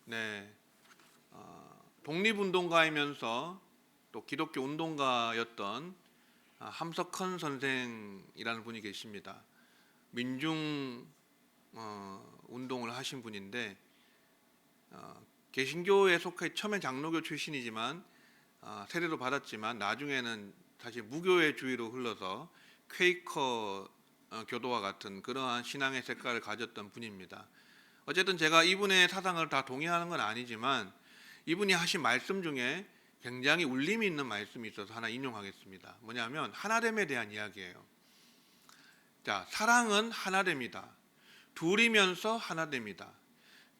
네, 독립운동가이면서 또 기독교 운동가였던 함석헌 선생이라는 분이 계십니다. 민중 운동을 하신 분인데 개신교에 속해 처음엔 장로교 출신이지만 세례도 받았지만 나중에는 사실 무교의 주의로 흘러서 퀘이커 교도와 같은 그러한 신앙의 색깔을 가졌던 분입니다. 어쨌든 제가 이분의 사상을 다 동의하는 건 아니지만 이분이 하신 말씀 중에 굉장히 울림이 있는 말씀이 있어서 하나 인용하겠습니다. 뭐냐면 하나됨에 대한 이야기예요. 자, 사랑은 하나됨이다. 둘이면서 하나됨이다.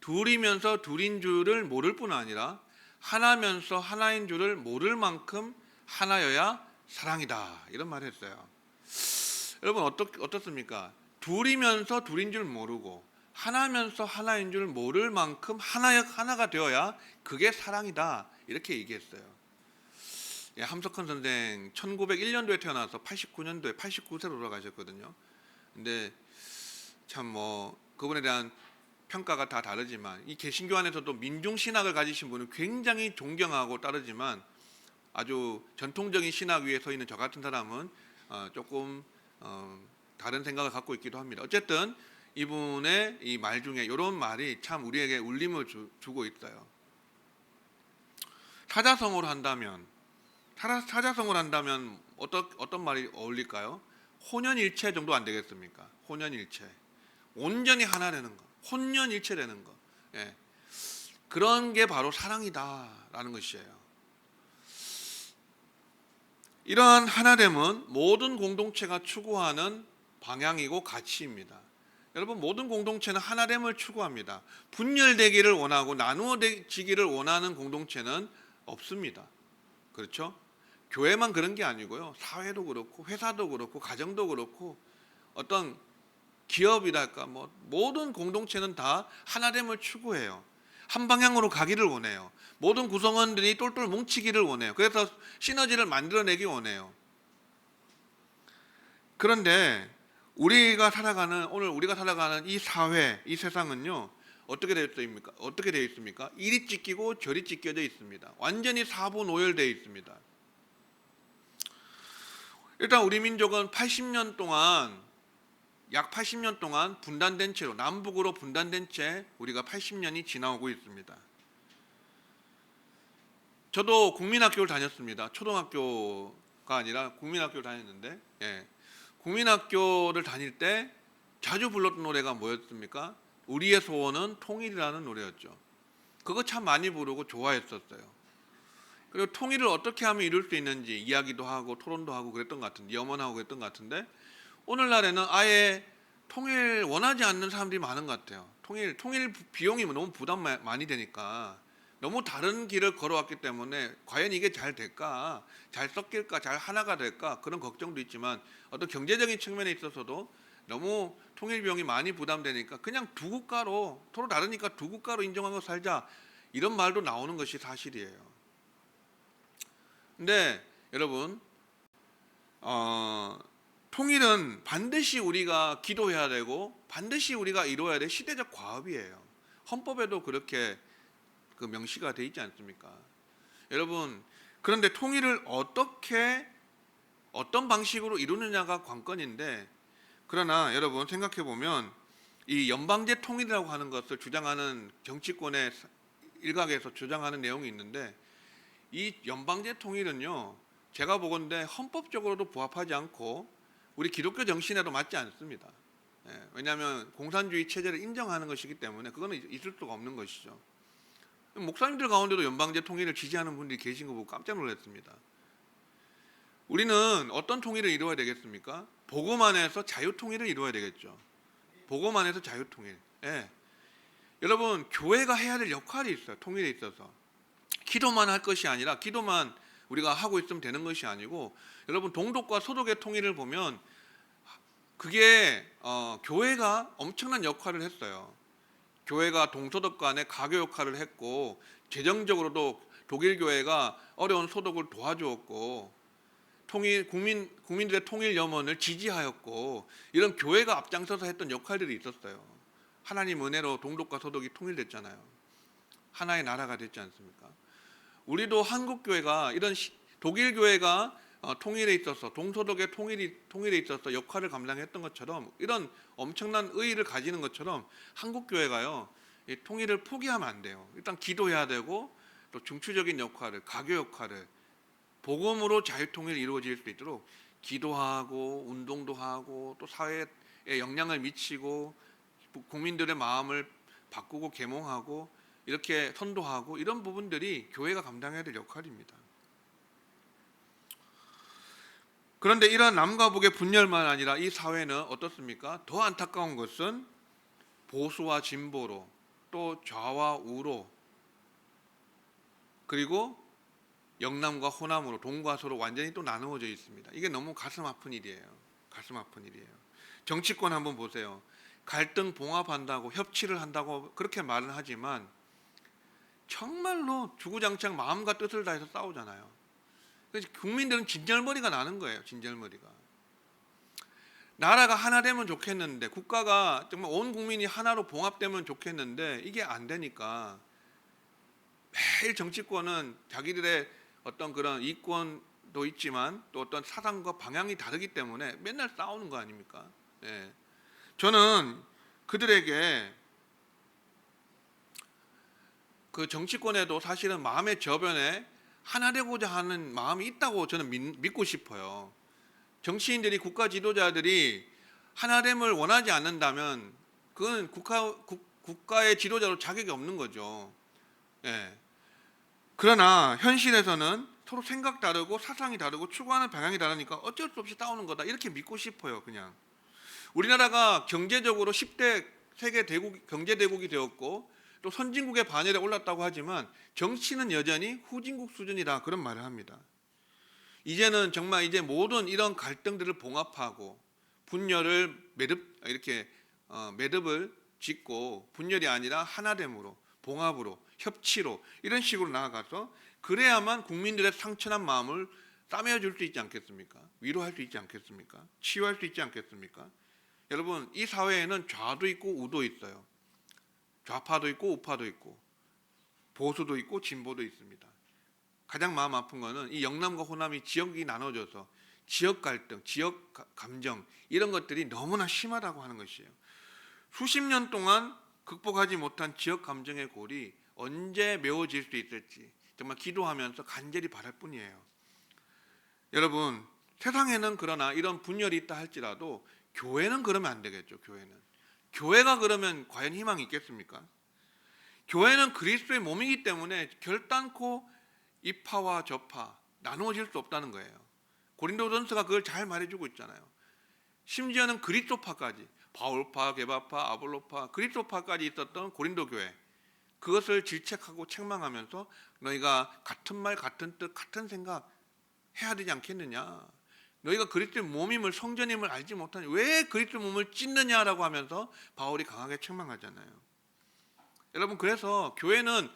둘이면서 둘인 줄을 모를 뿐 아니라 하나면서 하나인 줄을 모를 만큼 하나여야 사랑이다. 이런 말을 했어요. 여러분 어떻습니까? 둘이면서 둘인 줄 모르고 하나면서 하나인 줄 모를 만큼 하나가 되어야 그게 사랑이다. 이렇게 얘기했어요. 예, 함석헌 선생 1901년도에 태어나서 89년도에 89세로 돌아가셨거든요. 근데 참 그분에 대한 평가가 다 다르지만 이 개신교 안에서도 민중신학을 가지신 분은 굉장히 존경하고 따르지만 아주 전통적인 신학 위에 서 있는 저 같은 사람은 조금 다른 생각을 갖고 있기도 합니다. 어쨌든 이분의 이 말 중에 이런 말이 참 우리에게 울림을 주고 있어요. 사자성어로 한다면 어떤 말이 어울릴까요? 혼연일체 정도 안 되겠습니까? 혼연일체, 온전히 하나 되는 거, 혼연일체 되는 거. 예. 그런 게 바로 사랑이다라는 것이에요. 이러한 하나됨은 모든 공동체가 추구하는 방향이고 가치입니다. 여러분, 모든 공동체는 하나됨을 추구합니다. 분열되기를 원하고 나누어지기를 원하는 공동체는 없습니다. 그렇죠? 교회만 그런 게 아니고요. 사회도 그렇고 회사도 그렇고 가정도 그렇고 어떤 기업이랄까 모든 공동체는 다 하나됨을 추구해요. 한 방향으로 가기를 원해요. 모든 구성원들이 똘똘 뭉치기를 원해요. 그래서 시너지를 만들어내기 원해요. 그런데 오늘 우리가 살아가는 이 사회, 이 세상은요, 어떻게 되어 있습니까? 이리 찢기고 저리 찢겨져 있습니다. 완전히 사분오열되어 있습니다. 일단 우리 민족은 약 80년 동안 분단된 채로, 남북으로 분단된 채 우리가 80년이 지나오고 있습니다. 저도 국민학교를 다녔습니다. 초등학교가 아니라 국민학교를 다녔는데, 국민학교를 다닐 때 자주 불렀던 노래가 뭐였습니까? 우리의 소원은 통일이라는 노래였죠. 그거 참 많이 부르고 좋아했었어요. 그리고 통일을 어떻게 하면 이룰 수 있는지 이야기도 하고 토론도 하고 그랬던 것 같은데, 염원하고 그랬던 것 같은데, 오늘날에는 아예 통일 원하지 않는 사람들이 많은 것 같아요. 통일 비용이 너무 부담 많이 되니까 너무 다른 길을 걸어왔기 때문에 과연 이게 잘 될까, 잘 섞일까, 잘 하나가 될까 그런 걱정도 있지만 어떤 경제적인 측면에 있어서도 너무 통일 비용이 많이 부담되니까 그냥 두 국가로, 서로 다르니까 두 국가로 인정하고 살자, 이런 말도 나오는 것이 사실이에요. 근데 여러분, 통일은 반드시 우리가 기도해야 되고 반드시 우리가 이루어야 될 시대적 과업이에요. 헌법에도 그렇게 명시가 되어 있지 않습니까? 여러분, 그런데 통일을 어떤 방식으로 이루느냐가 관건인데, 그러나 여러분 생각해 보면 이 연방제 통일이라고 하는 것을 주장하는 정치권의 일각에서 주장하는 내용이 있는데, 이 연방제 통일은요, 제가 보건대 헌법적으로도 부합하지 않고 우리 기독교 정신에도 맞지 않습니다. 왜냐하면 공산주의 체제를 인정하는 것이기 때문에 그거는 있을 수가 없는 것이죠. 목사님들 가운데도 연방제 통일을 지지하는 분들이 계신 거 보고 깜짝 놀랐습니다. 우리는 어떤 통일을 이루어야 되겠습니까? 복음 안에서 자유통일을 이루어야 되겠죠. 복음 안에서 자유통일. 여러분, 교회가 해야 될 역할이 있어요. 통일에 있어서. 기도만 할 것이 아니라, 기도만 우리가 하고 있으면 되는 것이 아니고, 여러분, 동독과 소독의 통일을 보면 그게 교회가 엄청난 역할을 했어요. 교회가 동소독 간에 가교 역할을 했고, 재정적으로도 독일 교회가 어려운 소독을 도와주었고, 국민들의 통일 염원을 지지하였고, 이런 교회가 앞장서서 했던 역할들이 있었어요. 하나님 은혜로 동독과 소독이 통일됐잖아요. 하나의 나라가 됐지 않습니까? 우리도 한국 교회가 이런 독일 교회가 통일에 있어서 동서독의 통일에 있어서 역할을 감당했던 것처럼 이런 엄청난 의의를 가지는 것처럼 한국 교회가요 이 통일을 포기하면 안 돼요. 일단 기도해야 되고 또 중추적인 역할을 가교 역할을 복음으로 자유통일이 이루어질 수 있도록 기도하고 운동도 하고 또 사회에 영향을 미치고 국민들의 마음을 바꾸고 계몽하고 이렇게 선도하고 이런 부분들이 교회가 감당해야 될 역할입니다. 그런데 이런 남과 북의 분열만 아니라 이 사회는 어떻습니까? 더 안타까운 것은 보수와 진보로 또 좌와 우로 그리고 영남과 호남으로 동과 서로 완전히 또 나누어져 있습니다. 이게 너무 가슴 아픈 일이에요. 가슴 아픈 일이에요. 정치권 한번 보세요. 갈등 봉합한다고 협치를 한다고 그렇게 말은 하지만 정말로 주구장창 마음과 뜻을 다해서 싸우잖아요. 그래서 국민들은 진절머리가 나는 거예요. 진절머리가. 나라가 하나 되면 좋겠는데 국가가 정말 온 국민이 하나로 봉합되면 좋겠는데 이게 안 되니까 매일 정치권은 자기들의 어떤 그런 이권도 있지만 또 어떤 사상과 방향이 다르기 때문에 맨날 싸우는 거 아닙니까? 네. 저는 그들에게 그 정치권에도 사실은 마음의 저변에 하나 되고자 하는 마음이 있다고 저는 믿고 싶어요. 정치인들이 국가 지도자들이 하나됨을 원하지 않는다면 그건 국가의 지도자로 자격이 없는 거죠. 예. 그러나 현실에서는 서로 생각 다르고 사상이 다르고 추구하는 방향이 다르니까 어쩔 수 없이 싸우는 거다 이렇게 믿고 싶어요. 그냥 우리나라가 경제적으로 10대 세계 경제대국이 되었고 또 선진국의 반열에 올랐다고 하지만 정치는 여전히 후진국 수준이다 그런 말을 합니다. 이제는 정말 이제 모든 이런 갈등들을 봉합하고 분열을 매듭을 짓고 분열이 아니라 하나됨으로 봉합으로 협치로 이런 식으로 나아가서 그래야만 국민들의 상처난 마음을 싸매어 줄 수 있지 않겠습니까? 위로할 수 있지 않겠습니까? 치유할 수 있지 않겠습니까? 여러분 이 사회에는 좌도 있고 우도 있어요. 좌파도 있고 우파도 있고 보수도 있고 진보도 있습니다. 가장 마음 아픈 거는 이 영남과 호남이 지역이 나눠져서 지역 갈등, 지역 감정 이런 것들이 너무나 심하다고 하는 것이에요. 수십 년 동안 극복하지 못한 지역 감정의 골이 언제 메워질 수 있을지 정말 기도하면서 간절히 바랄 뿐이에요. 여러분 세상에는 그러나 이런 분열이 있다 할지라도 교회는 그러면 안 되겠죠. 교회가 그러면 과연 희망이 있겠습니까? 교회는 그리스도의 몸이기 때문에 결단코 이파와 저파 나누어질 수 없다는 거예요. 고린도전서가 그걸 잘 말해주고 있잖아요. 심지어는 그리스도파까지 바울파, 게바파, 아볼로파, 그리스도파까지 있었던 고린도 교회 그것을 질책하고 책망하면서 너희가 같은 말, 같은 뜻, 같은 생각 해야 되지 않겠느냐. 너희가 그리스도의 몸임을 성전임을 알지 못하니 왜 그리스도의 몸을 찢느냐라고 하면서 바울이 강하게 책망하잖아요. 여러분 그래서 교회는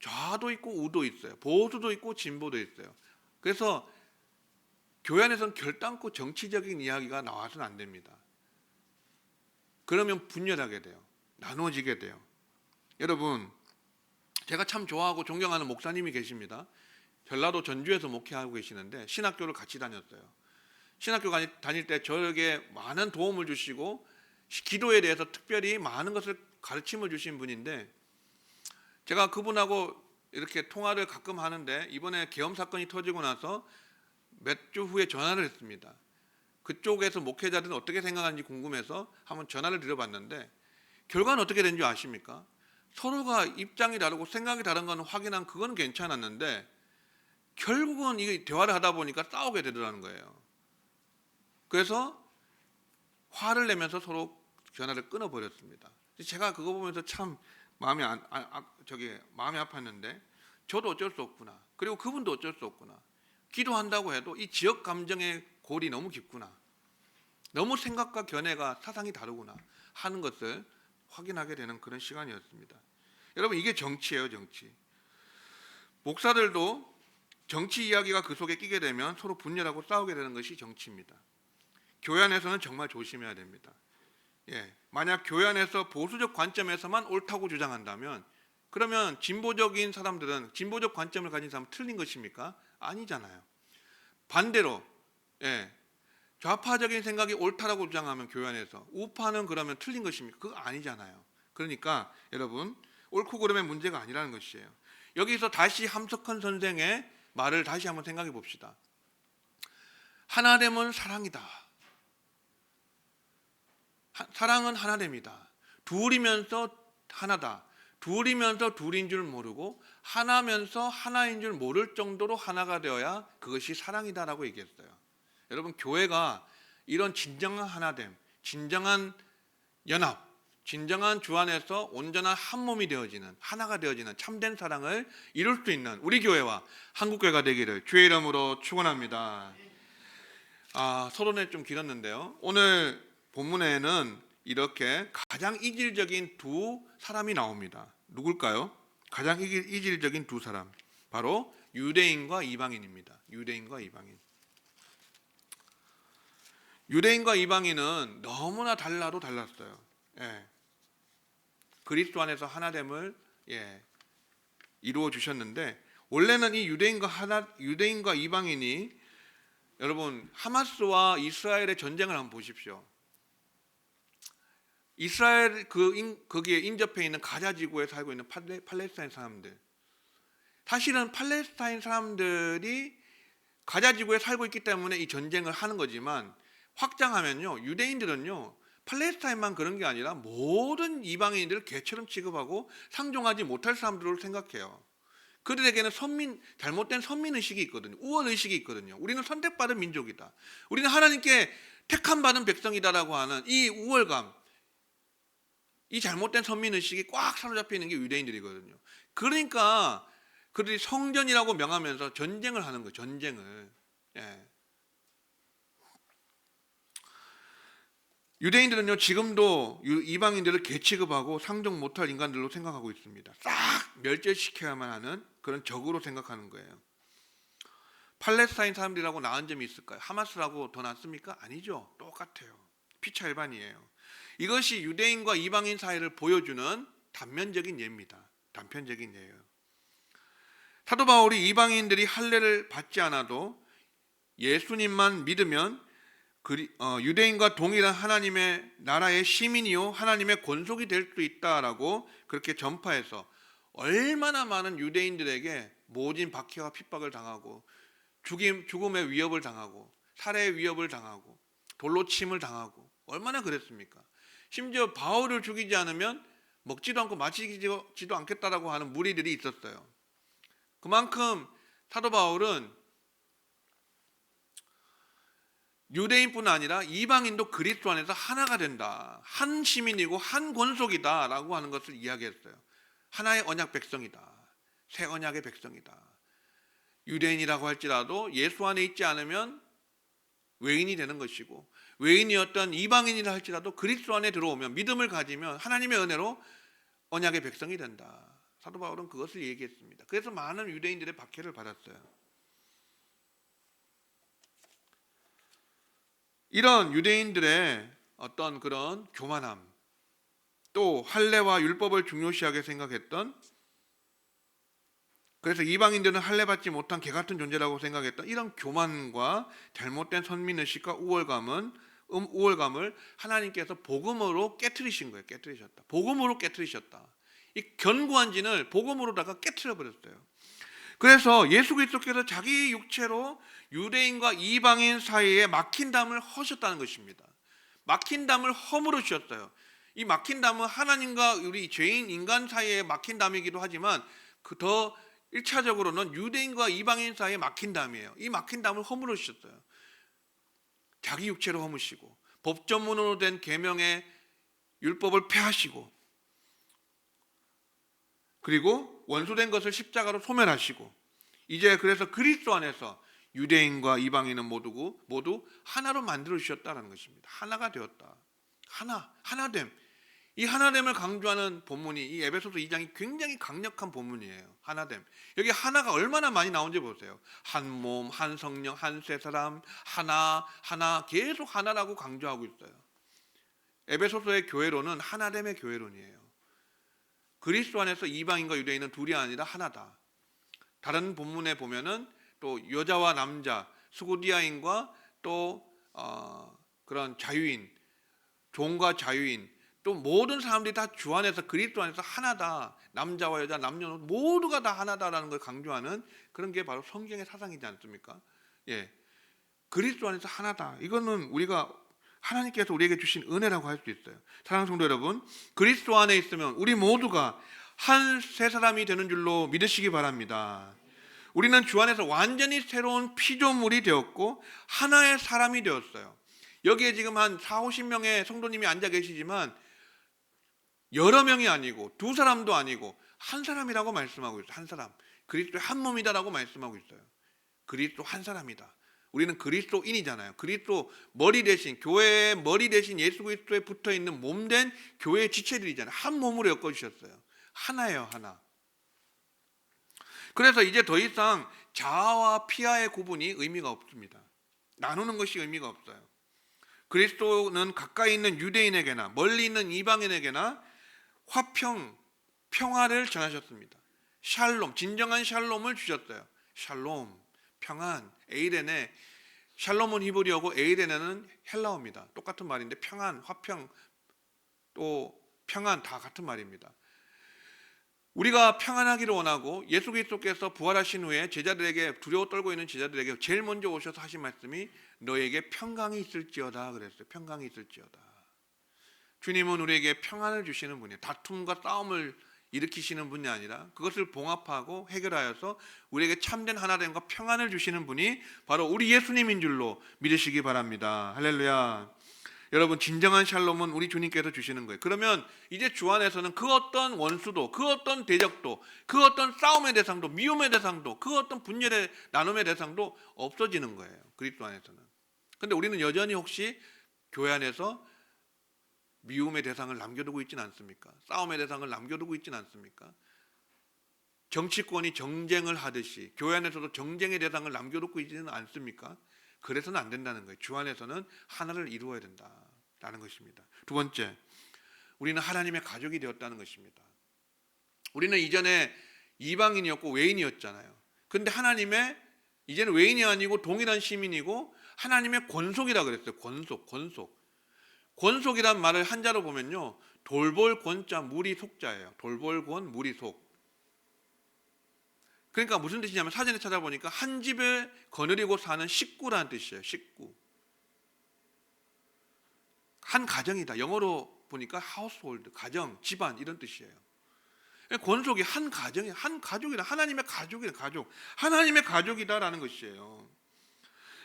좌도 있고 우도 있어요. 보수도 있고 진보도 있어요. 그래서 교회 안에서는 결단코 정치적인 이야기가 나와서는 안 됩니다. 그러면 분열하게 돼요. 나누어지게 돼요. 여러분 제가 참 좋아하고 존경하는 목사님이 계십니다. 전라도 전주에서 목회하고 계시는데 신학교를 같이 다녔어요. 신학교 다닐 때 저에게 많은 도움을 주시고 기도에 대해서 특별히 많은 것을 가르침을 주신 분인데 제가 그분하고 이렇게 통화를 가끔 하는데 이번에 계엄 사건이 터지고 나서 몇 주 후에 전화를 했습니다. 그쪽에서 목회자들은 어떻게 생각하는지 궁금해서 한번 전화를 드려봤는데 결과는 어떻게 된 줄 아십니까? 서로가 입장이 다르고 생각이 다른 건 확인한 그건 괜찮았는데 결국은 이 대화를 하다 보니까 싸우게 되더라는 거예요. 그래서 화를 내면서 서로 전화를 끊어버렸습니다. 제가 그거 보면서 참 마음이 아팠는데 저도 어쩔 수 없구나. 그리고 그분도 어쩔 수 없구나. 기도한다고 해도 이 지역 감정의 골이 너무 깊구나. 너무 생각과 견해가 사상이 다르구나 하는 것을 확인하게 되는 그런 시간이었습니다. 여러분 이게 정치예요. 정치. 목사들도 정치 이야기가 그 속에 끼게 되면 서로 분열하고 싸우게 되는 것이 정치입니다. 교회 안에서는 정말 조심해야 됩니다. 만약 교회 안에서 보수적 관점에서만 옳다고 주장한다면 그러면 진보적인 사람들은, 진보적 관점을 가진 사람은 틀린 것입니까? 아니잖아요. 반대로 좌파적인 생각이 옳다라고 주장하면 교회 안에서 우파는 그러면 틀린 것입니까? 그거 아니잖아요. 그러니까 여러분, 옳고 그름의 문제가 아니라는 것이에요. 여기서 다시 함석헌 선생의 말을 다시 한번 생각해 봅시다. 하나됨은 사랑이다. 사랑은 하나됨이다. 둘이면서 하나다. 둘이면서 둘인 줄 모르고 하나면서 하나인 줄 모를 정도로 하나가 되어야 그것이 사랑이다라고 얘기했어요. 여러분, 교회가 이런 진정한 하나됨, 진정한 연합, 진정한 주 안에서 온전한 한 몸이 되어지는, 하나가 되어지는 참된 사랑을 이룰 수 있는 우리 교회와 한국교회가 되기를 주의 이름으로 축원합니다. 서론에 좀 길었는데요. 오늘 본문에는 이렇게 가장 이질적인 두 사람이 나옵니다. 누굴까요? 가장 이질적인 두 사람, 바로 유대인과 이방인입니다. 유대인과 이방인. 유대인과 이방인은 너무나 달라도 달랐어요. 그리스도 안에서 하나됨을 이루어 주셨는데, 원래는 이 유대인과 이방인이, 여러분, 하마스와 이스라엘의 전쟁을 한번 보십시오. 이스라엘 거기에 인접해 있는 가자 지구에 살고 있는 팔레스타인 사람들, 사실은 팔레스타인 사람들이 가자 지구에 살고 있기 때문에 이 전쟁을 하는 거지만, 확장하면요, 유대인들은요 팔레스타인만 그런 게 아니라 모든 이방인들을 개처럼 취급하고 상종하지 못할 사람들로 생각해요. 그들에게는 잘못된 선민의식이 있거든요. 우월의식이 있거든요. 우리는 선택받은 민족이다, 우리는 하나님께 택함받은 백성이다라고 하는 이 우월감, 이 잘못된 선민의식이 꽉 사로잡혀 있는 게 유대인들이거든요. 그러니까 그들이 성전이라고 명하면서 전쟁을 하는 거예요. 전쟁을. 유대인들은요, 지금도 이방인들을 개취급하고 상종 못할 인간들로 생각하고 있습니다. 싹 멸절시켜야만 하는 그런 적으로 생각하는 거예요. 팔레스타인 사람들이라고 나은 점이 있을까요? 하마스라고 더 낫습니까? 아니죠. 똑같아요. 피차일반이에요. 이것이 유대인과 이방인 사이를 보여주는 단편적인 예입니다. 단편적인 예예요. 사도 바울이 이방인들이 할례를 받지 않아도 예수님만 믿으면 유대인과 동일한 하나님의 나라의 시민이요 하나님의 권속이 될 수 있다라고 그렇게 전파해서 얼마나 많은 유대인들에게 모진 박해와 핍박을 당하고 죽음의 위협을 당하고 살해의 위협을 당하고 돌로 침을 당하고 얼마나 그랬습니까? 심지어 바울을 죽이지 않으면 먹지도 않고 마시지도 않겠다라고 하는 무리들이 있었어요. 그만큼 사도 바울은 유대인뿐 아니라 이방인도 그리스도 안에서 하나가 된다, 한 시민이고 한 권속이다 라고 하는 것을 이야기했어요. 하나의 언약 백성이다, 새 언약의 백성이다. 유대인이라고 할지라도 예수 안에 있지 않으면 외인이 되는 것이고, 외인이었던 이방인이라 할지라도 그리스도 안에 들어오면, 믿음을 가지면 하나님의 은혜로 언약의 백성이 된다. 사도 바울은 그것을 얘기했습니다. 그래서 많은 유대인들의 박해를 받았어요. 이런 유대인들의 어떤 그런 교만함, 또 할례와 율법을 중요시하게 생각했던, 그래서 이방인들은 할례 받지 못한 개 같은 존재라고 생각했던 이런 교만과 잘못된 선민의식과 우월감을 하나님께서 복음으로 깨트리신 거예요. 깨트리셨다. 복음으로 깨트리셨다. 이 견고한 진을 복음으로다가 깨트려 버렸어요. 그래서 예수 그리스도께서 자기 육체로 유대인과 이방인 사이에 막힌 담을 허셨다는 것입니다. 막힌 담을 허물어 주셨어요. 이 막힌 담은 하나님과 우리 죄인 인간 사이에 막힌 담이기도 하지만 더 1차적으로는 유대인과 이방인 사이에 막힌 담이에요. 이 막힌 담을 허물어 주셨어요. 자기 육체로 허무시고 법전문으로 된 계명의 율법을 폐하시고, 그리고 원수된 것을 십자가로 소멸하시고, 이제 그래서 그리스도 안에서 유대인과 이방인은 모두 하나로 만들어 주셨다는 것입니다. 하나가 되었다. 하나됨. 이 하나됨을 강조하는 본문이 이 에베소서 2장이 굉장히 강력한 본문이에요. 하나됨. 여기 하나가 얼마나 많이 나온지 보세요. 한 몸, 한 성령, 한 세 사람, 하나 계속 하나라고 강조하고 있어요. 에베소서의 교회론은 하나됨의 교회론이에요. 그리스도 안에서 이방인과 유대인은 둘이 아니라 하나다. 다른 본문에 보면은 또 여자와 남자, 스고디아인과 또 그런 자유인, 종과 자유인, 또 모든 사람들이 다 주 안에서 그리스도 안에서 하나다. 남자와 여자, 남녀노소 모두가 다 하나다라는 걸 강조하는 그런 게 바로 성경의 사상이지 않습니까? 예, 그리스도 안에서 하나다. 이거는 우리가 하나님께서 우리에게 주신 은혜라고 할 수 있어요. 사랑하는 성도 여러분, 그리스도 안에 있으면 우리 모두가 한 새 사람이 되는 줄로 믿으시기 바랍니다. 우리는 주 안에서 완전히 새로운 피조물이 되었고 하나의 사람이 되었어요. 여기에 지금 한 40-50명의 성도님이 앉아 계시지만 여러 명이 아니고 두 사람도 아니고 한 사람이라고 말씀하고 있어요. 한 사람. 그리스도의 한 몸이다라고 말씀하고 있어요. 그리스도 한 사람이다. 우리는 그리스도인이잖아요. 그리스도 머리 대신, 교회의 머리 대신 예수 그리스도에 붙어있는 몸된 교회의 지체들이잖아요. 한 몸으로 엮어주셨어요. 하나예요, 하나. 그래서 이제 더 이상 자아와 피아의 구분이 의미가 없습니다. 나누는 것이 의미가 없어요. 그리스도는 가까이 있는 유대인에게나 멀리 있는 이방인에게나 화평, 평화를 전하셨습니다. 샬롬, 진정한 샬롬을 주셨어요. 샬롬, 평안, 에이레네. 샬롬은 히브리어고 에이레네는 헬라어입니다. 똑같은 말인데 평안, 화평, 또 평안 다 같은 말입니다. 우리가 평안하기를 원하고 예수 그리스도께서 부활하신 후에 제자들에게, 두려워 떨고 있는 제자들에게 제일 먼저 오셔서 하신 말씀이 너에게 평강이 있을지어다 그랬어요. 평강이 있을지어다. 주님은 우리에게 평안을 주시는 분이에요. 다툼과 싸움을 일으키시는 분이 아니라 그것을 봉합하고 해결하여서 우리에게 참된 하나됨과 평안을 주시는 분이 바로 우리 예수님인 줄로 믿으시기 바랍니다. 할렐루야. 여러분, 진정한 샬롬은 우리 주님께서 주시는 거예요. 그러면 이제 주 안에서는 그 어떤 원수도, 그 어떤 대적도, 그 어떤 싸움의 대상도, 미움의 대상도, 그 어떤 분열의 나눔의 대상도 없어지는 거예요. 그리스도 안에서는. 근데 우리는 여전히 혹시 교회 안에서 미움의 대상을 남겨두고 있지는 않습니까? 싸움의 대상을 남겨두고 있지는 않습니까? 정치권이 정쟁을 하듯이 교회 안에서도 정쟁의 대상을 남겨두고 있지는 않습니까? 그래서는 안 된다는 거예요. 주 안에서는 하나를 이루어야 된다라는 것입니다. 두 번째, 우리는 하나님의 가족이 되었다는 것입니다. 우리는 이전에 이방인이었고 외인이었잖아요. 그런데 하나님의, 이제는 외인이 아니고 동일한 시민이고 하나님의 권속이라 그랬어요. 권속. 권속이란 말을 한자로 보면요, 돌볼 권자 무리 속자예요. 돌볼 권 무리 속. 그러니까 무슨 뜻이냐면 사전에 찾아보니까 한 집에 거느리고 사는 식구라는 뜻이에요. 식구. 한 가정이다. 영어로 보니까 household, 가정, 집안 이런 뜻이에요. 권속이 한 가정이, 한 가족이다. 하나님의 가족이다. 가족. 하나님의 가족이다라는 것이에요.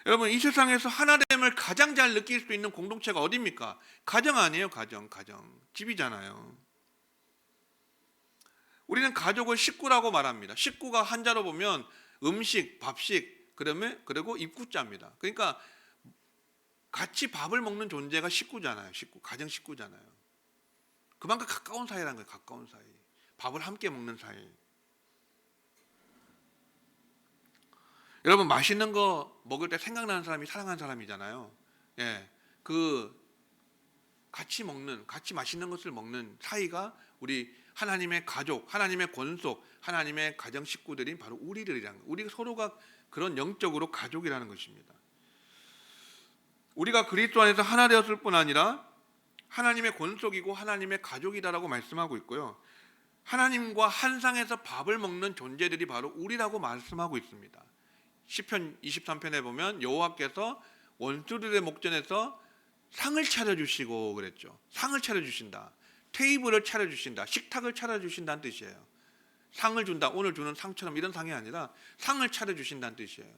여러분, 이 세상에서 하나됨을 가장 잘 느낄 수 있는 공동체가 어디입니까? 가정 아니에요. 가정. 집이잖아요. 우리는 가족을 식구라고 말합니다. 식구가 한자로 보면 음식, 밥식, 그리고 입구자입니다. 그러니까 같이 밥을 먹는 존재가 식구잖아요. 가정 식구잖아요. 그만큼 가까운 사이라는 거예요. 가까운 사이. 밥을 함께 먹는 사이. 여러분, 맛있는 거 먹을 때 생각나는 사람이 사랑하는 사람이잖아요. 예, 같이 맛있는 것을 먹는 사이가 우리 하나님의 가족, 하나님의 권속, 하나님의 가정 식구들인 바로 우리들이라는 거예요. 우리 서로가 그런 영적으로 가족이라는 것입니다. 우리가 그리스도 안에서 하나 되었을 뿐 아니라 하나님의 권속이고 하나님의 가족이다라고 말씀하고 있고요. 하나님과 한 상에서 밥을 먹는 존재들이 바로 우리라고 말씀하고 있습니다. 시편 23편에 보면 여호와께서 원수들의 목전에서 상을 차려주시고 그랬죠. 상을 차려주신다. 테이블을 차려주신다. 식탁을 차려주신다는 뜻이에요. 상을 준다. 오늘 주는 상처럼 이런 상이 아니라 상을 차려주신다는 뜻이에요.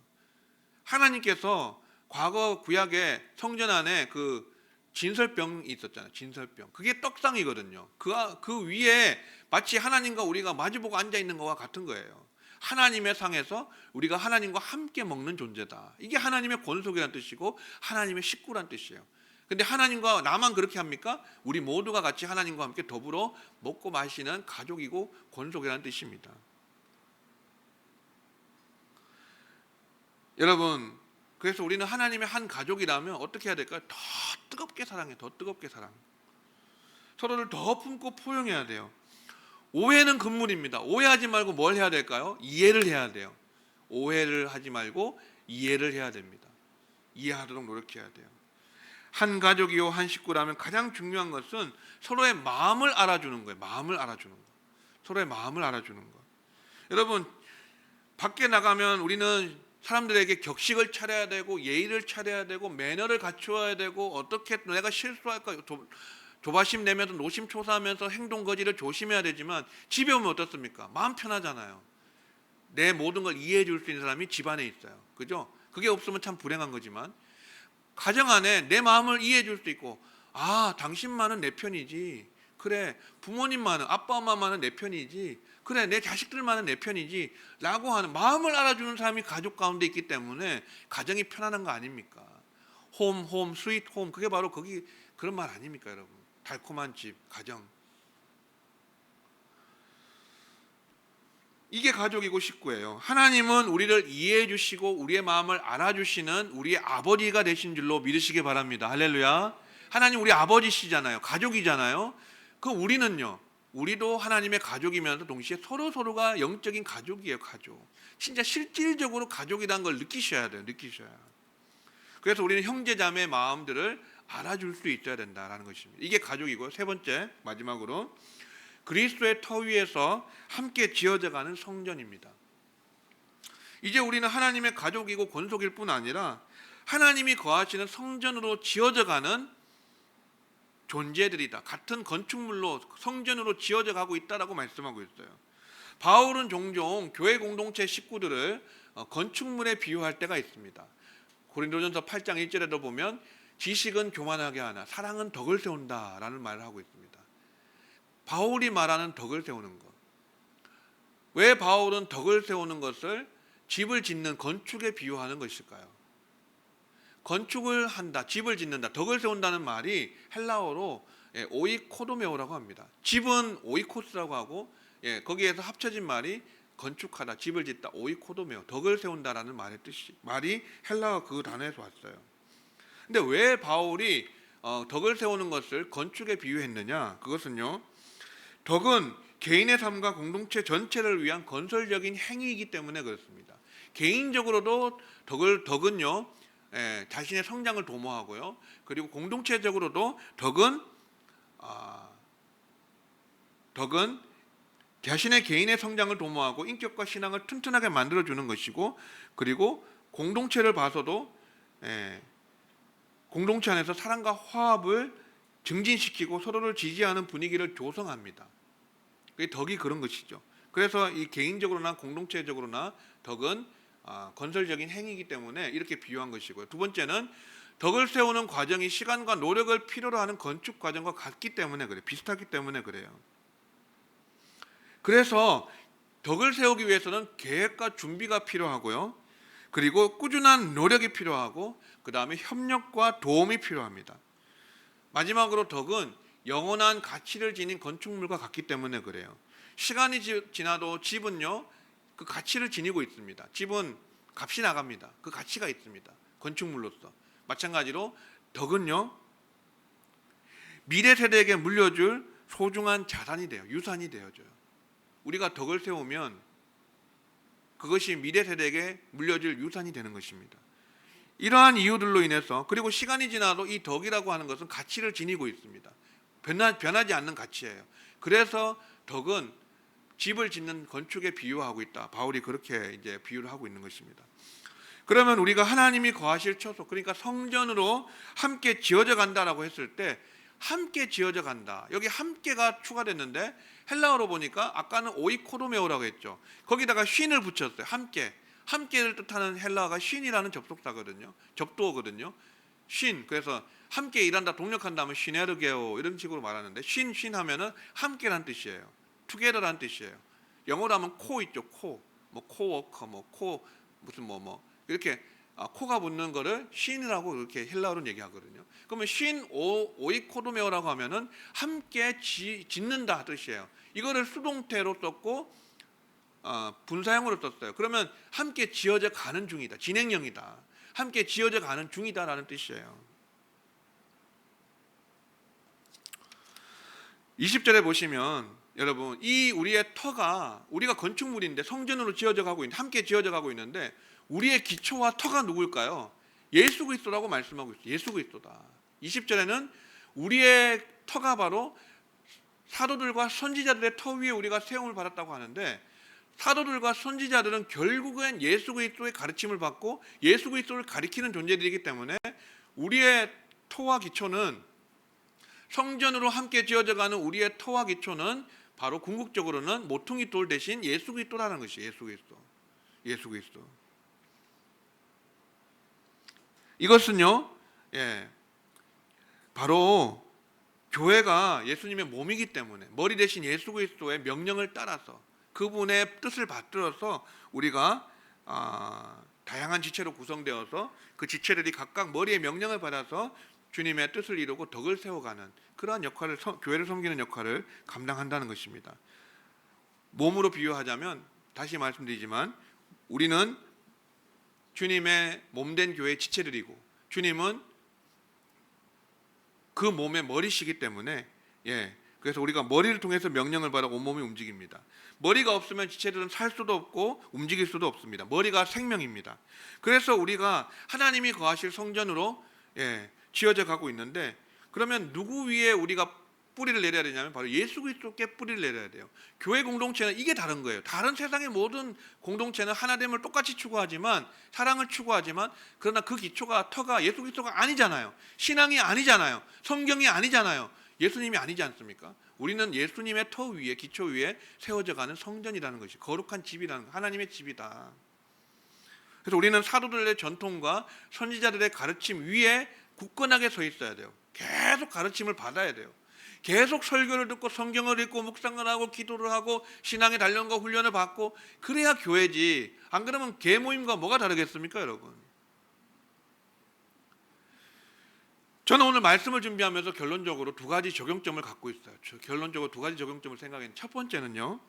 하나님께서 과거 구약의 성전 안에 그 진설병이 있었잖아요. 진설병. 그게 떡상이거든요. 그 위에 마치 하나님과 우리가 마주보고 앉아있는 것과 같은 거예요. 하나님의 상에서 우리가 하나님과 함께 먹는 존재다. 이게 하나님의 권속이라는 뜻이고 하나님의 식구란 뜻이에요. 근데 하나님과 나만 그렇게 합니까? 우리 모두가 같이 하나님과 함께 더불어 먹고 마시는 가족이고 권속이라는 뜻입니다. 여러분, 그래서 우리는 하나님의 한 가족이라면 어떻게 해야 될까요? 더 뜨겁게 사랑해. 더 뜨겁게 사랑. 서로를 더 품고 포용해야 돼요. 오해는 금물입니다. 오해하지 말고 뭘 해야 될까요? 이해를 해야 돼요. 오해를 하지 말고 이해를 해야 됩니다. 이해하도록 노력해야 돼요. 한 가족이요 한 식구라면 가장 중요한 것은 서로의 마음을 알아주는 거예요. 마음을 알아주는 거. 서로의 마음을 알아주는 거. 여러분, 밖에 나가면 우리는 사람들에게 격식을 차려야 되고 예의를 차려야 되고 매너를 갖추어야 되고 어떻게 내가 실수할까 조바심 내면서 노심초사하면서 행동 거지를 조심해야 되지만 집에 오면 어떻습니까? 마음 편하잖아요. 내 모든 걸 이해해 줄 수 있는 사람이 집안에 있어요. 그죠? 그게 없으면 참 불행한 거지만 가정 안에 내 마음을 이해해 줄 수 있고, 아, 당신만은 내 편이지. 그래, 부모님만은, 아빠 엄마만은 내 편이지. 그래, 내 자식들만은 내 편이지 라고 하는 마음을 알아주는 사람이 가족 가운데 있기 때문에 가정이 편안한 거 아닙니까? 홈, 스윗 홈, 그게 바로 거기 그런 말 아닙니까, 여러분? 달콤한 집, 가정. 이게 가족이고 식구예요. 하나님은 우리를 이해해 주시고 우리의 마음을 알아주시는 우리의 아버지가 되신 줄로 믿으시기 바랍니다. 할렐루야. 하나님 우리 아버지시잖아요. 가족이잖아요. 그럼 우리는요, 우리도 하나님의 가족이면서 동시에 서로가 영적인 가족이에요. 가족. 진짜 실질적으로 가족이라는 걸 느끼셔야 돼요. 느끼셔야. 그래서 우리는 형제자매의 마음들을 알아줄 수 있어야 된다라는 것입니다. 이게 가족이고요. 세 번째, 마지막으로 그리스도의 터 위에서 함께 지어져가는 성전입니다. 이제 우리는 하나님의 가족이고 권속일 뿐 아니라 하나님이 거하시는 성전으로 지어져가는 존재들이다. 같은 건축물로 성전으로 지어져 가고 있다라고 말씀하고 있어요. 바울은 종종 교회 공동체 식구들을 건축물에 비유할 때가 있습니다. 고린도전서 8장 1절에도 보면 지식은 교만하게 하나 사랑은 덕을 세운다라는 말을 하고 있습니다. 바울이 말하는 덕을 세우는 것. 왜 바울은 덕을 세우는 것을 집을 짓는 건축에 비유하는 것일까요? 건축을 한다, 집을 짓는다, 덕을 세운다는 말이 헬라어로 오이코도메오라고 합니다. 집은 오이코스라고 하고 거기에서 합쳐진 말이 건축하다, 집을 짓다, 오이코도메오, 덕을 세운다라는 말이 헬라어 그 단어에서 왔어요. 근데 왜 바울이 덕을 세우는 것을 건축에 비유했느냐? 그것은요, 덕은 개인의 삶과 공동체 전체를 위한 건설적인 행위이기 때문에 그렇습니다. 개인적으로도 덕은요, 자신의 성장을 도모하고요. 그리고 공동체적으로도 덕은 자신의 개인의 성장을 도모하고 인격과 신앙을 튼튼하게 만들어주는 것이고, 그리고 공동체를 봐서도 공동체 안에서 사랑과 화합을 증진시키고 서로를 지지하는 분위기를 조성합니다. 그게 덕이 그런 것이죠. 그래서 이 개인적으로나 공동체적으로나 덕은 건설적인 행위이기 때문에 이렇게 비유한 것이고요. 두 번째는 덕을 세우는 과정이 시간과 노력을 필요로 하는 건축 과정과 같기 때문에 그래요. 비슷하기 때문에 그래요. 그래서 덕을 세우기 위해서는 계획과 준비가 필요하고요. 그리고 꾸준한 노력이 필요하고 그 다음에 협력과 도움이 필요합니다. 마지막으로 덕은 영원한 가치를 지닌 건축물과 같기 때문에 그래요. 시간이 지나도 집은요, 그 가치를 지니고 있습니다. 집은 값이 나갑니다. 그 가치가 있습니다. 건축물로서. 마찬가지로 덕은요, 미래 세대에게 물려줄 소중한 자산이 돼요. 유산이 되어져요. 우리가 덕을 세우면 그것이 미래 세대에게 물려줄 유산이 되는 것입니다. 이러한 이유들로 인해서, 그리고 시간이 지나도 이 덕이라고 하는 것은 가치를 지니고 있습니다. 변하지 않는 가치예요. 그래서 덕은 집을 짓는 건축에 비유하고 있다. 바울이 그렇게 이제 비유를 하고 있는 것입니다. 그러면 우리가 하나님이 거하실 처소, 그러니까 성전으로 함께 지어져 간다라고 했을 때, 함께 지어져 간다. 여기 함께가 추가됐는데 헬라어로 보니까 아까는 오이코도메오라고 했죠. 거기다가 쉰을 붙였어요. 함께. 함께를 뜻하는 헬라어가 쉰이라는 접속사거든요. 접두어거든요. 쉰. 그래서 함께 일한다, 동력한다 하면 시네르게오 이런 식으로 말하는데 쉰 하면은 함께란 뜻이에요. 투게더란 뜻이에요. 영어로 하면 코 있죠. 코. 뭐 코워커, 무슨 이렇게 코가 붙는 거를 쉰이라고 이렇게 헬라어로 얘기하거든요. 그러면 쉰 오이코도메오라고 하면은 함께 짓는다 뜻이에요. 이거를 수동태로 썼고 분사형으로 썼어요. 그러면 함께 지어져 가는 중이다. 진행형이다. 함께 지어져 가는 중이다라는 뜻이에요. 20절에 보시면 여러분, 이 우리의 터가, 우리가 건축물인데 성전으로 지어져 가고 있는데, 함께 지어져 가고 있는데, 우리의 기초와 터가 누굴까요? 예수 그리스도라고 말씀하고 있어요. 예수 그리스도다. 20절에는 우리의 터가 바로 사도들과 선지자들의 터 위에 우리가 세움을 받았다고 하는데, 사도들과 선지자들은 결국엔 예수 그리스도의 가르침을 받고 예수 그리스도를 가리키는 존재들이기 때문에 우리의 터와 기초는, 성전으로 함께 지어져가는 우리의 터와 기초는 바로 궁극적으로는 모퉁이 돌 대신 예수 그리스도라는 것이에요. 예수 그리스도. 예수 그리스도. 이것은요, 바로 교회가 예수님의 몸이기 때문에 머리 대신 예수 그리스도의 명령을 따라서 그분의 뜻을 받들어서 우리가 다양한 지체로 구성되어서 그 지체들이 각각 머리의 명령을 받아서 주님의 뜻을 이루고 덕을 세워가는 그러한 역할을, 교회를 섬기는 역할을 감당한다는 것입니다. 몸으로 비유하자면, 다시 말씀드리지만, 우리는 주님의 몸된 교회의 지체들이고 주님은 그 몸의 머리시기 때문에, 그래서 우리가 머리를 통해서 명령을 받아 온몸이 움직입니다. 머리가 없으면 지체들은 살 수도 없고 움직일 수도 없습니다. 머리가 생명입니다. 그래서 우리가 하나님이 거하실 성전으로 지어져 가고 있는데, 그러면 누구 위에 우리가 뿌리를 내려야 되냐면 바로 예수 그리스도께 뿌리를 내려야 돼요. 교회 공동체는 이게 다른 거예요. 다른 세상의 모든 공동체는 하나됨을 똑같이 추구하지만, 사랑을 추구하지만, 그러나 그 기초가, 터가 예수 그리스도가 아니잖아요. 신앙이 아니잖아요. 성경이 아니잖아요. 예수님이 아니지 않습니까? 우리는 예수님의 터 위에, 기초 위에 세워져 가는 성전이라는 것이, 거룩한 집이라는, 하나님의 집이다. 그래서 우리는 사도들의 전통과 선지자들의 가르침 위에 굳건하게 서 있어야 돼요. 계속 가르침을 받아야 돼요. 계속 설교를 듣고 성경을 읽고 묵상을 하고 기도를 하고 신앙의 단련과 훈련을 받고, 그래야 교회지. 안 그러면 개모임과 뭐가 다르겠습니까, 여러분? 저는 오늘 말씀을 준비하면서 결론적으로 두 가지 적용점을 갖고 있어요. 결론적으로 두 가지 적용점을 생각했는데, 첫 번째는요,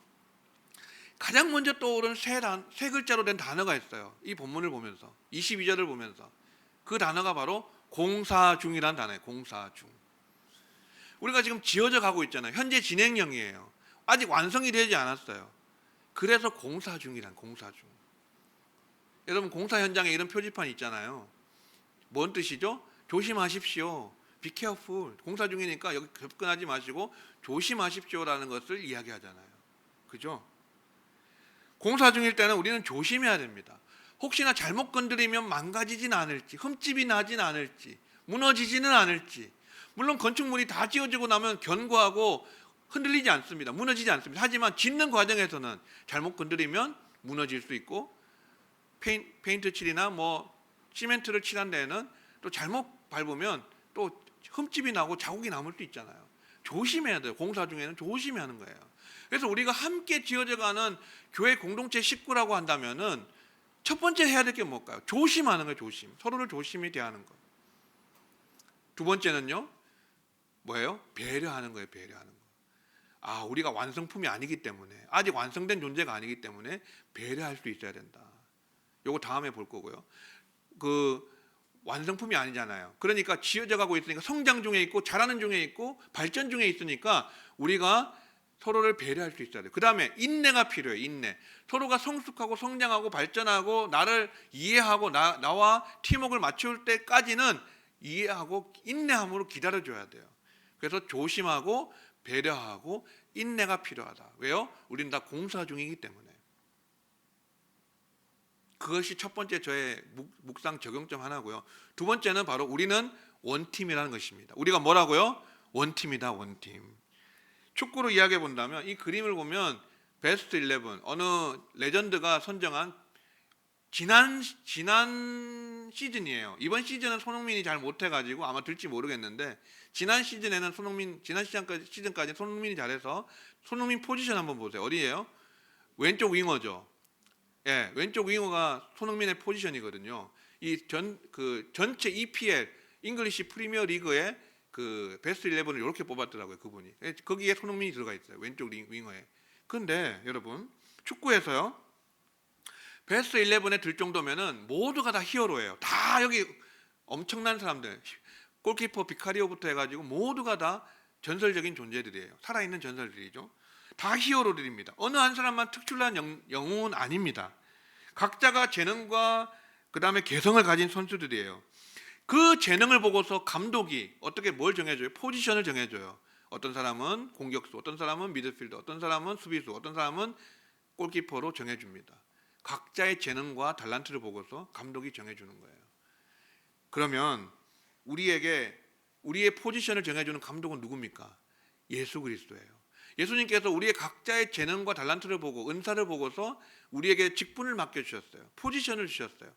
가장 먼저 떠오른 세 글자로 된 단어가 있어요. 이 본문을 보면서, 22절을 보면서. 그 단어가 바로 공사 중이라는 단어예요. 공사 중. 우리가 지금 지어져 가고 있잖아요. 현재 진행형이에요. 아직 완성이 되지 않았어요. 그래서 공사 중이란, 공사 중. 여러분, 공사 현장에 이런 표지판이 있잖아요. 뭔 뜻이죠? 조심하십시오. Be careful. 공사 중이니까 여기 접근하지 마시고 조심하십시오라는 것을 이야기하잖아요. 그죠? 공사 중일 때는 우리는 조심해야 됩니다. 혹시나 잘못 건드리면 망가지진 않을지, 흠집이 나진 않을지, 무너지지는 않을지. 물론 건축물이 다 지어지고 나면 견고하고 흔들리지 않습니다. 무너지지 않습니다. 하지만 짓는 과정에서는 잘못 건드리면 무너질 수 있고, 페인트 칠이나 시멘트를 칠한 데에는 또 잘못 밟으면 또 흠집이 나고 자국이 남을 수 있잖아요. 조심해야 돼요. 공사 중에는 조심해야 하는 거예요. 그래서 우리가 함께 지어져가는 교회 공동체 식구라고 한다면은 첫 번째 해야 될 게 뭘까요? 조심하는 거예요. 조심. 서로를 조심히 대하는 것. 두 번째는요, 뭐예요? 배려하는 거예요. 배려하는 거. 우리가 완성품이 아니기 때문에, 아직 완성된 존재가 아니기 때문에 배려할 수 있어야 된다. 요거 다음에 볼 거고요. 완성품이 아니잖아요. 그러니까 지어져 가고 있으니까, 성장 중에 있고 자라는 중에 있고 발전 중에 있으니까 우리가 서로를 배려할 수 있어야 돼요. 그 다음에 인내가 필요해요. 인내. 서로가 성숙하고 성장하고 발전하고 나를 이해하고 나와 팀워크를 맞출 때까지는 이해하고 인내함으로 기다려줘야 돼요. 그래서 조심하고 배려하고 인내가 필요하다. 왜요? 우리는 다 공사 중이기 때문에. 그것이 첫 번째 저의 묵상 적용점 하나고요. 두 번째는 바로 우리는 원팀이라는 것입니다. 우리가 뭐라고요? 원팀이다. 원팀. 축구로 이야기해 본다면, 이 그림을 보면 베스트 11, 어느 레전드가 선정한 지난 시즌이에요. 이번 시즌은 손흥민이 잘 못해가지고 아마 될지 모르겠는데, 지난 시즌에는 지난 시즌까지 손흥민이 잘해서 손흥민 포지션 한번 보세요. 어디예요? 왼쪽 윙어죠. 왼쪽 윙어가 손흥민의 포지션이거든요. 전체 EPL 잉글리시 프리미어 리그의 그 베스트 11을 이렇게 뽑았더라고요. 그분이. 거기에 손흥민이 들어가 있어요. 왼쪽 윙어에. 그런데 여러분, 축구에서요, 베스트 11에 들 정도면은 모두가 다 히어로예요. 다 여기 엄청난 사람들, 골키퍼 비카리오부터 해가지고 모두가 다 전설적인 존재들이에요. 살아있는 전설들이죠. 다 히어로들입니다. 어느 한 사람만 특출난 영웅은 아닙니다. 각자가 재능과 그 다음에 개성을 가진 선수들이에요. 그 재능을 보고서 감독이 어떻게 뭘 정해줘요? 포지션을 정해줘요. 어떤 사람은 공격수, 어떤 사람은 미드필더, 어떤 사람은 수비수, 어떤 사람은 골키퍼로 정해줍니다. 각자의 재능과 달란트를 보고서 감독이 정해주는 거예요. 그러면 우리의 포지션을 정해주는 감독은 누굽니까? 예수 그리스도예요. 예수님께서 우리의 각자의 재능과 달란트를 보고 은사를 보고서 우리에게 직분을 맡겨주셨어요. 포지션을 주셨어요.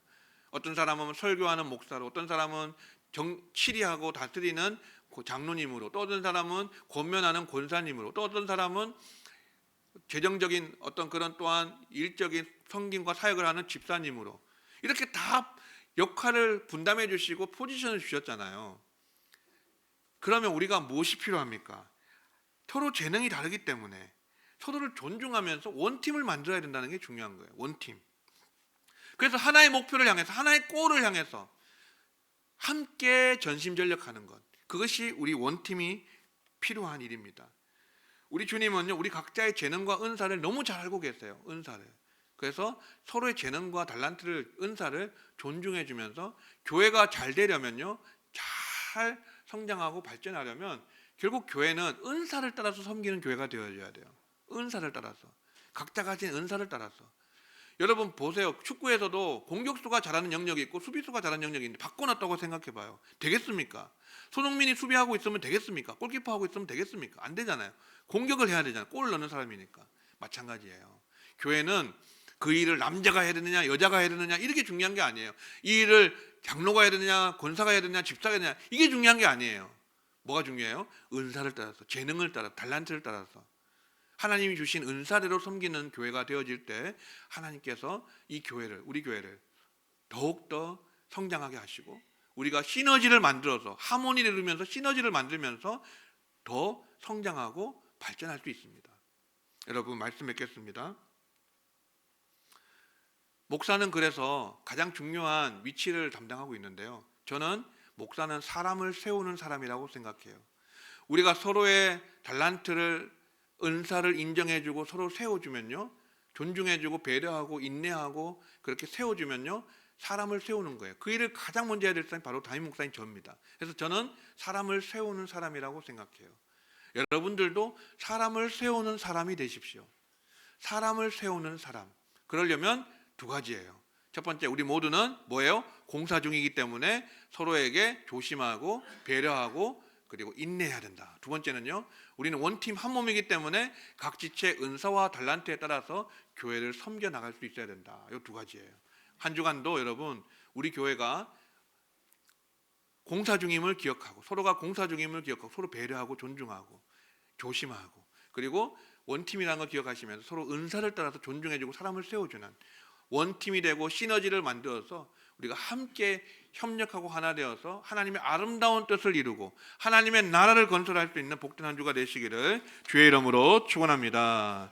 어떤 사람은 설교하는 목사로, 어떤 사람은 치리하고 다스리는 장로님으로, 또 어떤 사람은 권면하는 권사님으로, 또 어떤 사람은 재정적인 어떤 그런 또한 일적인 섬김과 사역을 하는 집사님으로, 이렇게 다 역할을 분담해 주시고 포지션을 주셨잖아요. 그러면 우리가 무엇이 필요합니까? 서로 재능이 다르기 때문에 서로를 존중하면서 원팀을 만들어야 된다는 게 중요한 거예요. 원팀. 그래서 하나의 목표를 향해서, 하나의 골을 향해서 함께 전심전력하는 것, 그것이 우리 원팀이 필요한 일입니다. 우리 주님은요, 우리 각자의 재능과 은사를 너무 잘 알고 계세요. 은사를. 그래서 서로의 재능과 달란트를, 은사를 존중해 주면서 교회가 잘 되려면요, 잘 성장하고 발전하려면 결국 교회는 은사를 따라서 섬기는 교회가 되어줘야 돼요. 은사를 따라서, 각자 가진 은사를 따라서. 여러분 보세요. 축구에서도 공격수가 잘하는 영역이 있고 수비수가 잘하는 영역이 있는데 바꿔놨다고 생각해봐요. 되겠습니까? 손흥민이 수비하고 있으면 되겠습니까? 골키퍼하고 있으면 되겠습니까? 안 되잖아요. 공격을 해야 되잖아요. 골을 넣는 사람이니까. 마찬가지예요. 교회는 그 일을 남자가 해야 되느냐 여자가 해야 되느냐 이렇게 중요한 게 아니에요. 이 일을 장로가 해야 되느냐 권사가 해야 되느냐 집사가 해야 되느냐 이게 중요한 게 아니에요. 뭐가 중요해요? 은사를 따라서, 재능을 따라서, 달란트를 따라서 하나님이 주신 은사대로 섬기는 교회가 되어질 때 하나님께서 이 교회를, 우리 교회를 더욱더 성장하게 하시고 우리가 시너지를 만들어서 하모니를 이루면서 시너지를 만들면서 더 성장하고 발전할 수 있습니다. 여러분 말씀 맺겠습니다. 목사는 그래서 가장 중요한 위치를 담당하고 있는데요. 저는 목사는 사람을 세우는 사람이라고 생각해요. 우리가 서로의 달란트를, 은사를 인정해주고 서로 세워주면요, 존중해주고 배려하고 인내하고 그렇게 세워주면요, 사람을 세우는 거예요. 그 일을 가장 먼저 해야 될 사람이 바로 담임 목사인 저입니다. 그래서 저는 사람을 세우는 사람이라고 생각해요. 여러분들도 사람을 세우는 사람이 되십시오. 사람을 세우는 사람. 그러려면 두 가지예요. 첫 번째, 우리 모두는 뭐예요? 공사 중이기 때문에 서로에게 조심하고 배려하고 그리고 인내해야 된다. 두 번째는요, 우리는 원팀 한 몸이기 때문에 각 지체 은사와 달란트에 따라서 교회를 섬겨 나갈 수 있어야 된다. 이 두 가지예요. 한 주간도 여러분 우리 교회가 공사 중임을 기억하고 서로가 공사 중임을 기억하고 서로 배려하고 존중하고 조심하고 그리고 원팀이라는 걸 기억하시면서 서로 은사를 따라서 존중해주고 사람을 세워주는 원팀이 되고 시너지를 만들어서 우리가 함께 협력하고 하나 되어서 하나님의 아름다운 뜻을 이루고 하나님의 나라를 건설할 수 있는 복된 한 주가 되시기를 주의 이름으로 축원합니다.